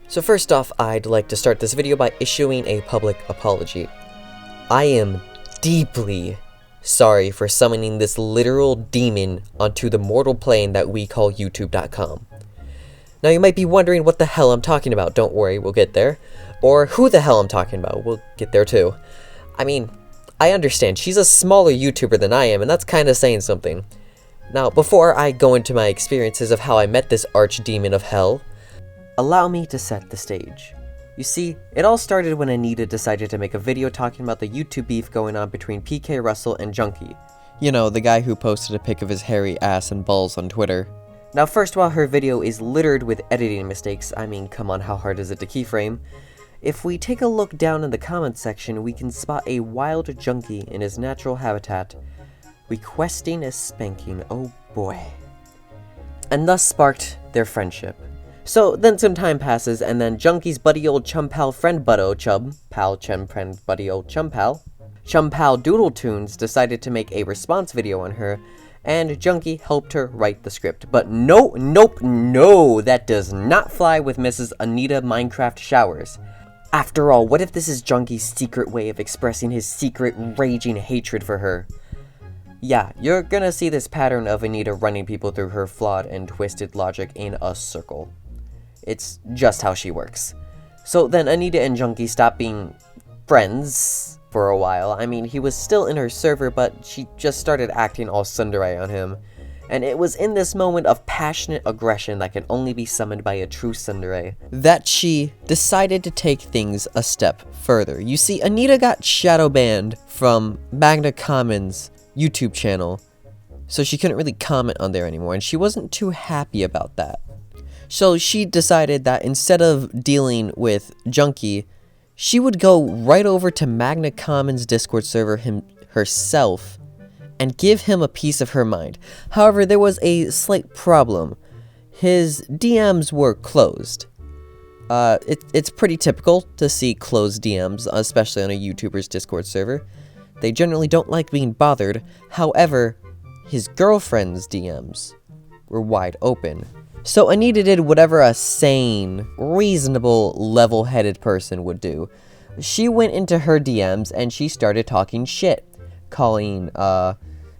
So first off, I'd like to start this video by issuing a public apology. I am deeply sorry for summoning this literal demon onto the mortal plane that we call YouTube.com. Now you might be wondering what the hell I'm talking about. Don't worry, we'll get there. Or who the hell I'm talking about. We'll get there too. I mean, I understand, she's a smaller YouTuber than I am, and that's kind of saying something. Now, before I go into my experiences of how I met this archdemon of hell, allow me to set the stage. You see, it all started when Anita decided to make a video talking about the YouTube beef going on between PK Russell and Junkie. You know, the guy who posted a pic of his hairy ass and balls on Twitter. Now first, while her video is littered with editing mistakes, I mean, come on, how hard is it to keyframe? If we take a look down in the comments section, we can spot a wild Junkie in his natural habitat, requesting a spanking, oh boy. And thus sparked their friendship. So then some time passes, and then Junkie's buddy old chum pal friend buddo chum pal Doodle Tunes decided to make a response video on her, and Junkie helped her write the script. But no, that does not fly with Mrs. Anita Minecraft Showers. After all, what if this is Junkie's secret way of expressing his secret raging hatred for her? Yeah, you're gonna see this pattern of Anita running people through her flawed and twisted logic in a circle. It's just how she works. So then Anita and Junkie stopped being friends for a while. I mean, he was still in her server, but she just started acting all tsundere on him. And it was in this moment of passionate aggression that can only be summoned by a true tsundere that she decided to take things a step further. You see, Anita got shadow banned from Magna Commons' YouTube channel, so she couldn't really comment on there anymore, and she wasn't too happy about that. So she decided that instead of dealing with Junkie, she would go right over to Magna Commons' Discord server herself and give him a piece of her mind. However, there was a slight problem. His DMs were closed. It's pretty typical to see closed DMs, especially on a YouTuber's Discord server. They generally don't like being bothered. However, his girlfriend's DMs were wide open. So Anita did whatever a sane, reasonable, level-headed person would do. She went into her DMs and she started talking shit, calling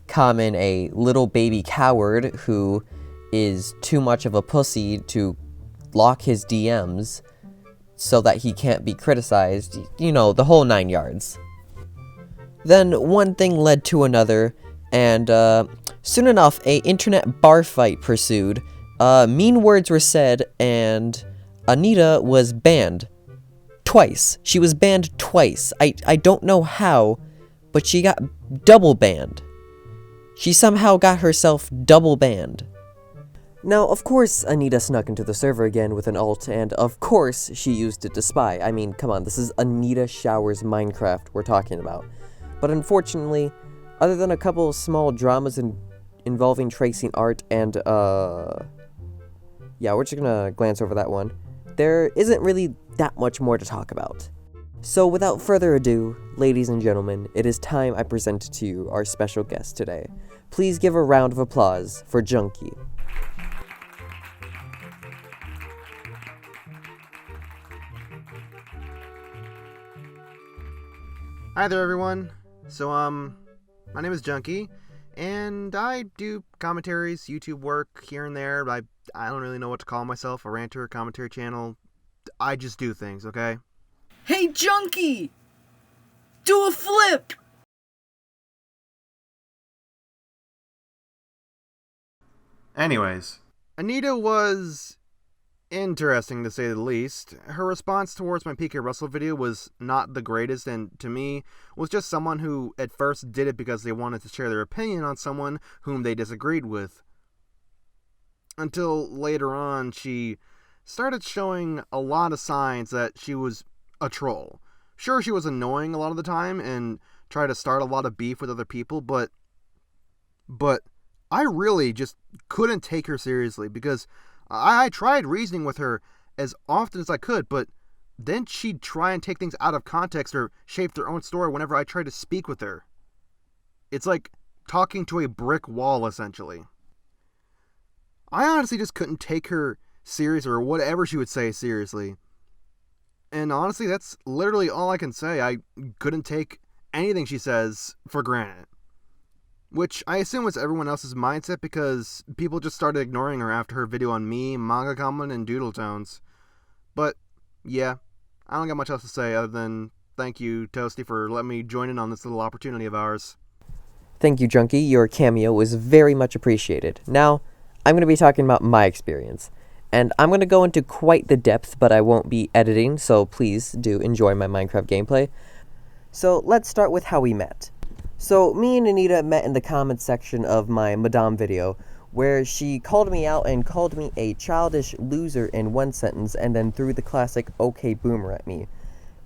Common a little baby coward who is too much of a pussy to lock his DMs so that he can't be criticized, you know, the whole 9 yards. Then one thing led to another, and soon enough a internet bar fight pursued. Mean words were said, and Anita was banned. Twice. She was banned twice. I don't know how, but she got double banned. She somehow got herself double banned. Now, of course, Anita snuck into the server again with an ult, and of course she used it to spy. I mean, come on, this is AnitaShowersMC we're talking about. But unfortunately, other than a couple of small dramas involving tracing art and, yeah, we're just gonna glance over that one, there isn't really that much more to talk about. So without further ado, ladies and gentlemen, it is time I present to you our special guest today. Please give a round of applause for Junkie. Hi there, everyone. So, my name is Junkie, and I do commentaries, YouTube work here and there. I don't really know what to call myself, a ranter, commentary channel. I just do things, okay? Hey, Junkie! Do a flip! Anyways, Anita was interesting, to say the least. Her response towards my PK Russell video was not the greatest, and to me, was just someone who at first did it because they wanted to share their opinion on someone whom they disagreed with. Until later on, she started showing a lot of signs that she was a troll. Sure, she was annoying a lot of the time and tried to start a lot of beef with other people, but I really just couldn't take her seriously because I tried reasoning with her as often as I could, but then she'd try and take things out of context or shape their own story whenever I tried to speak with her. It's like talking to a brick wall, essentially. I honestly just couldn't take her serious, or whatever she would say seriously. And honestly, that's literally all I can say. I couldn't take anything she says for granted. Which I assume was everyone else's mindset because people just started ignoring her after her video on me, manga comment, and doodle tones. But, yeah, I don't got much else to say other than thank you, Toasty, for letting me join in on this little opportunity of ours. Thank you, Junkie. Your cameo was very much appreciated. Now, I'm going to be talking about my experience. And I'm going to go into quite the depth, but I won't be editing, so please do enjoy my Minecraft gameplay. So, let's start with how we met. So, me and Anita met in the comments section of my Madame video, where she called me out and called me a childish loser in one sentence, and then threw the classic okay boomer at me.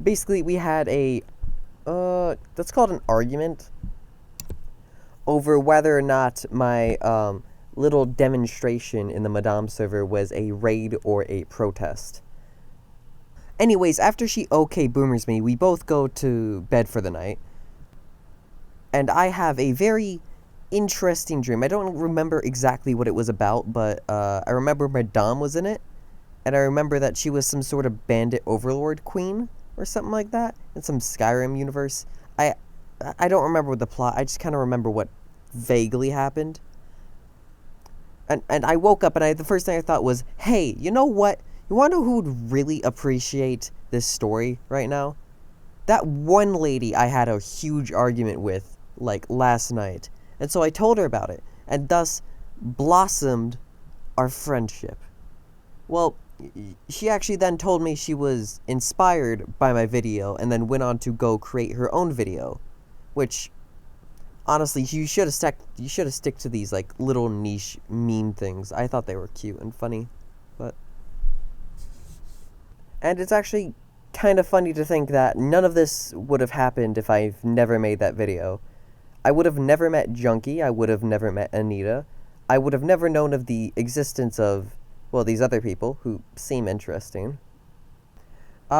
Basically, we had a, that's called an argument over whether or not my, little demonstration in the Madame server was a raid or a protest. Anyways, after she okay boomers me, we both go to bed for the night. And I have a very interesting dream. I don't remember exactly what it was about, but I remember Madame was in it. And I remember that she was some sort of bandit overlord queen or something like that in some Skyrim universe. I don't remember the plot. I just kind of remember what vaguely happened. And I woke up and the first thing I thought was, hey, you know what? You want to know who would really appreciate this story right now? That one lady I had a huge argument with, like, last night. And so I told her about it, and thus blossomed our friendship. Well, she actually then told me she was inspired by my video, and then went on to go create her own video, which, honestly, you should have stick to these, like, little niche meme things. I thought they were cute and funny, but... And it's actually kind of funny to think that none of this would have happened if I've never made that video. I would have never met Junkie, I would have never met Anita, I would have never known of the existence of, well, these other people who seem interesting.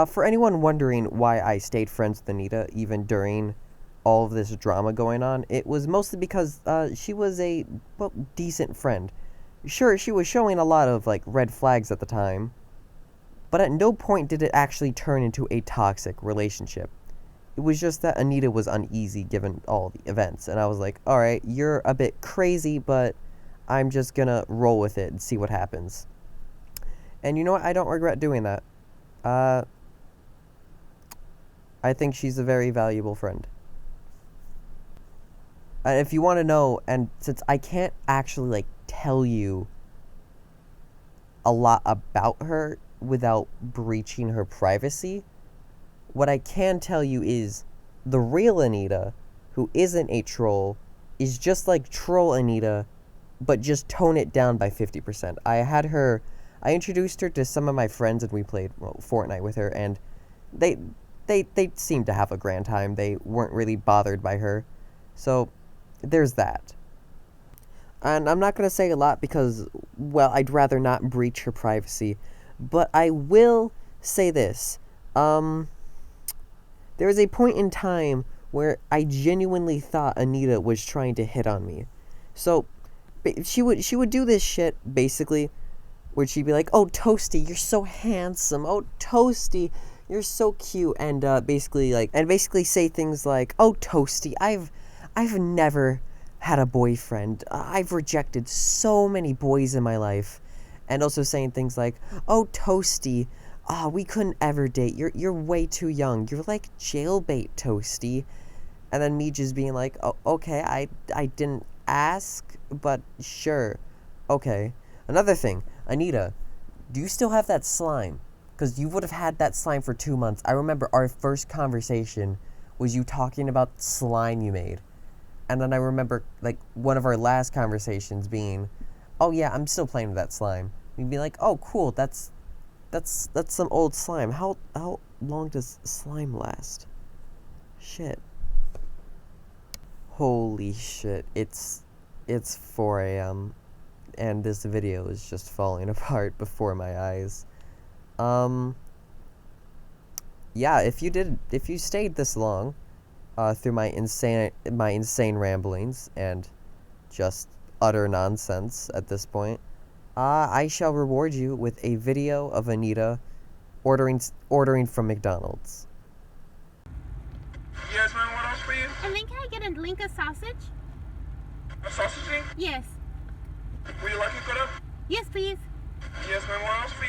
For anyone wondering why I stayed friends with Anita even during all of this drama going on, it was mostly because she was a, well, decent friend. Sure, she was showing a lot of, like, red flags at the time, but at no point did it actually turn into a toxic relationship. It was just that Anita was uneasy given all the events, and I was like, alright, you're a bit crazy, but I'm just gonna roll with it and see what happens. And you know what? I don't regret doing that. I think she's a very valuable friend. If you want to know, and since I can't actually, like, tell you a lot about her without breaching her privacy, what I can tell you is the real Anita, who isn't a troll, is just like troll Anita, but just tone it down by 50%. I introduced her to some of my friends, and we played, well, Fortnite with her, and they seemed to have a grand time. They weren't really bothered by her. So, there's that. And I'm not going to say a lot because, well, I'd rather not breach her privacy. But I will say this. There was a point in time where I genuinely thought Anita was trying to hit on me. So, she would do this shit, basically, where she'd be like, oh, Toasty, you're so handsome. Oh, Toasty, you're so cute. And basically say things like, oh, Toasty, I've never had a boyfriend. I've rejected so many boys in my life. And also saying things like, oh, Toasty, we couldn't ever date. You're way too young. You're like jailbait, Toasty. And then me just being like, oh, okay, I didn't ask, but sure. Okay. Another thing, Anita, do you still have that slime? Because you would have had that slime for 2 months. I remember our first conversation was you talking about slime you made. And then I remember, like, one of our last conversations being, oh yeah, I'm still playing with that slime. You'd be like, oh cool, that's some old slime. How long does slime last? Shit. Holy shit, it's 4 a.m. and this video is just falling apart before my eyes. Yeah, if you stayed this long, through my insane ramblings and just utter nonsense at this point, I shall reward you with a video of Anita ordering from McDonald's. Yes, ma'am, what else for you? And then can I get a link of sausage? A sausage? Yes. Would you like it cut up? Yes, please. Yes, ma'am, what else for you?